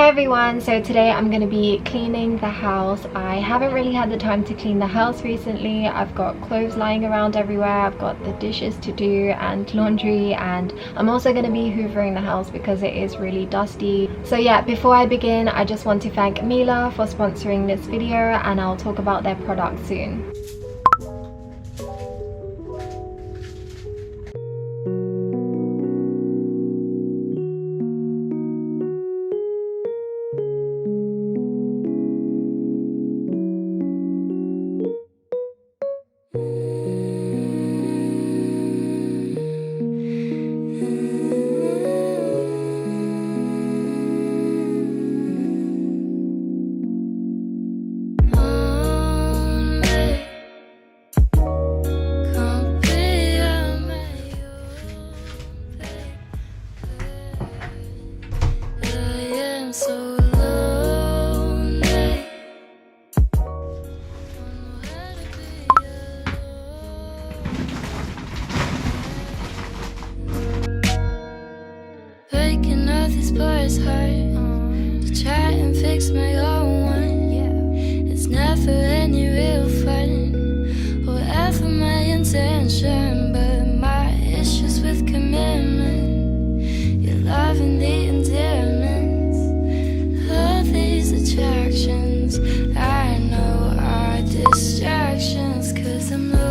Hey everyone, so today I'm going to be cleaning the house. I haven't really had the time to clean the house recently. I've got clothes lying around everywhere, I've got the dishes to do and laundry, and I'm also going to be hoovering the house because it is really dusty. So yeah, before I begin, I just want to thank MIELE for sponsoring this video, and I'll talk about their product soon. Breaking all these bars hard to try and fix my own one. It's never any real fun, whatever my intention. But my issues with commitment, your love and the endearments, all these attractions I know are distractions, 'cause I'm lonely.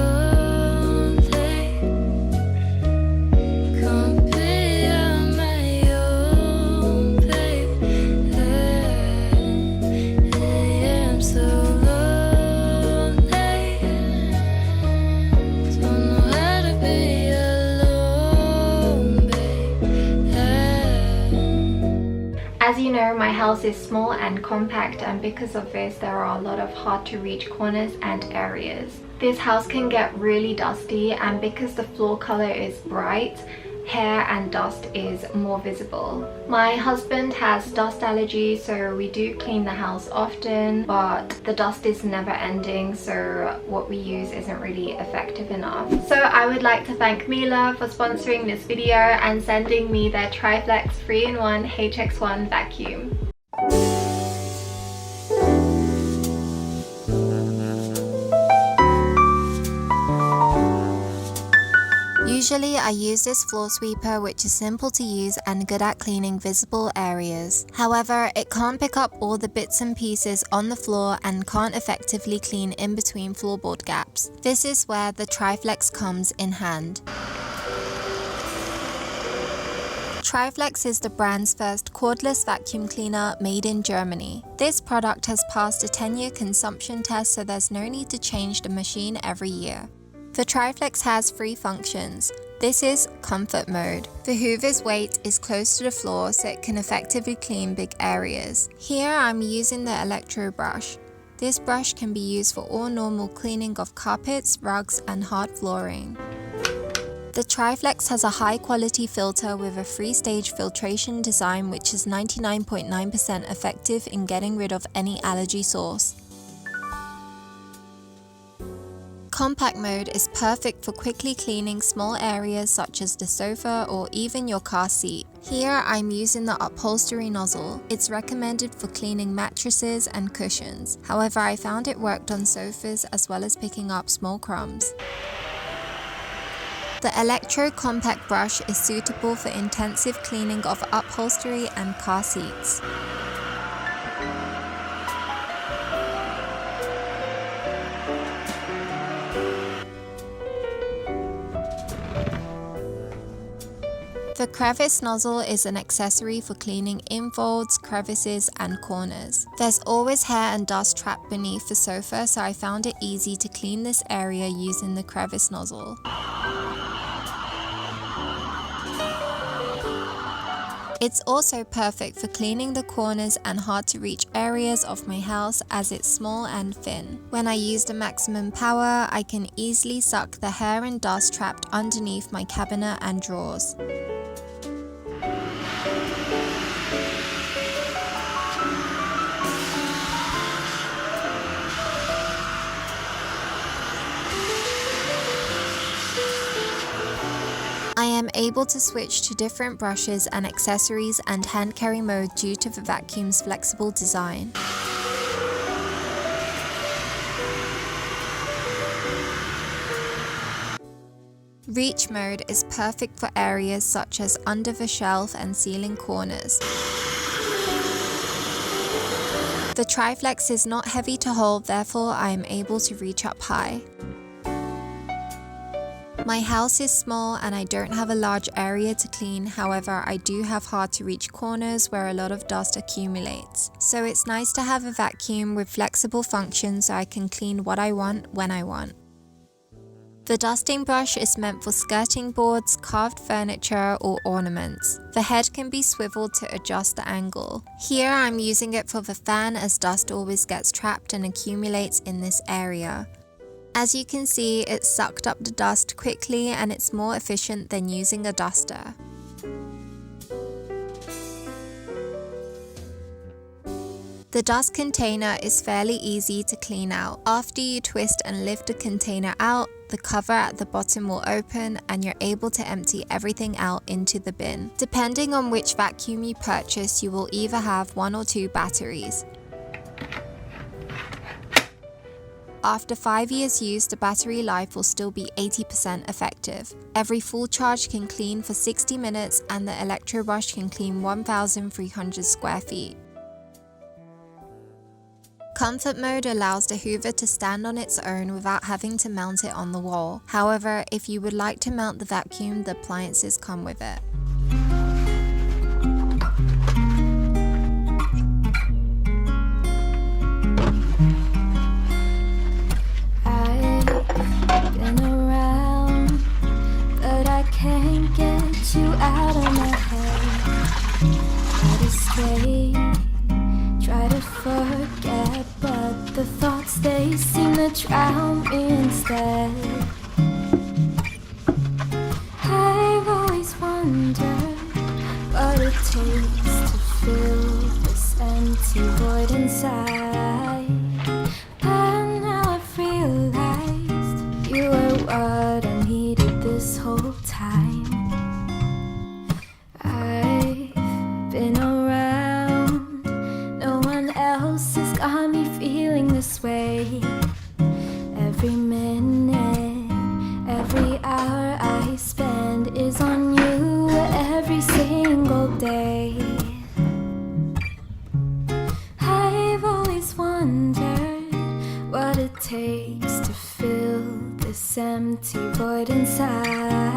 As you know, my house is small and compact, and because of this there are a lot of hard to reach corners and areas. This house can get really dusty, and because the floor color is bright, hair and dust is more visible. My husband has dust allergies, so we do clean the house often, but the dust is never ending, so what we use isn't really effective enough. So I would like to thank MIELE for sponsoring this video and sending me their Triflex 3-in-1 HX1 vacuum. Usually I use this floor sweeper, which is simple to use and good at cleaning visible areas. However, it can't pick up all the bits and pieces on the floor and can't effectively clean in between floorboard gaps. This is where the Triflex comes in hand. Triflex is the brand's first cordless vacuum cleaner made in Germany. This product has passed a 10-year consumption test, so there's no need to change the machine every year. The Triflex has 3 functions. This is comfort mode. The hoover's weight is close to the floor, so it can effectively clean big areas. Here I'm using the electro brush. This brush can be used for all normal cleaning of carpets, rugs and hard flooring. The Triflex has a high quality filter with a 3-stage filtration design, which is 99.9% effective in getting rid of any allergy source. Compact mode is perfect for quickly cleaning small areas such as the sofa or even your car seat. Here I'm using the upholstery nozzle. It's recommended for cleaning mattresses and cushions. However, I found it worked on sofas as well as picking up small crumbs. The Electro Compact brush is suitable for intensive cleaning of upholstery and car seats. The crevice nozzle is an accessory for cleaning infolds, crevices and corners. There's always hair and dust trapped beneath the sofa, so I found it easy to clean this area using the crevice nozzle. It's also perfect for cleaning the corners and hard to reach areas of my house, as it's small and thin. When I use the maximum power, I can easily suck the hair and dust trapped underneath my cabinet and drawers. I am able to switch to different brushes and accessories and hand carry mode due to the vacuum's flexible design. Reach mode is perfect for areas such as under the shelf and ceiling corners. The Triflex is not heavy to hold, therefore I am able to reach up high. My house is small and I don't have a large area to clean, however I do have hard to reach corners where a lot of dust accumulates. So it's nice to have a vacuum with flexible functions so I can clean what I want when I want. The dusting brush is meant for skirting boards, carved furniture, or ornaments. The head can be swiveled to adjust the angle. Here I'm using it for the fan as dust always gets trapped and accumulates in this area. As you can see, it sucked up the dust quickly and it's more efficient than using a duster. The dust container is fairly easy to clean out. After you twist and lift the container out, the cover at the bottom will open and you're able to empty everything out into the bin. Depending on which vacuum you purchase, you will either have 1 or 2 batteries. After 5 years use, the battery life will still be 80% effective. Every full charge can clean for 60 minutes and the electro brush can clean 1,300 square feet. Comfort mode allows the Hoover to stand on its own without having to mount it on the wall. However, if you would like to mount the vacuum, the appliances come with it. I've been around, but I can't get you out of my head. Try to stay, try to forget, but the thoughts, they seem to drown me instead. I've always wondered what it takes to fill this empty void inside. But now I've realized you were what I needed this whole time. I've been around, no one else has got me feeling this way. Every minute, every hour I spend is on you every single day. I've always wondered what it takes to fill this empty void inside.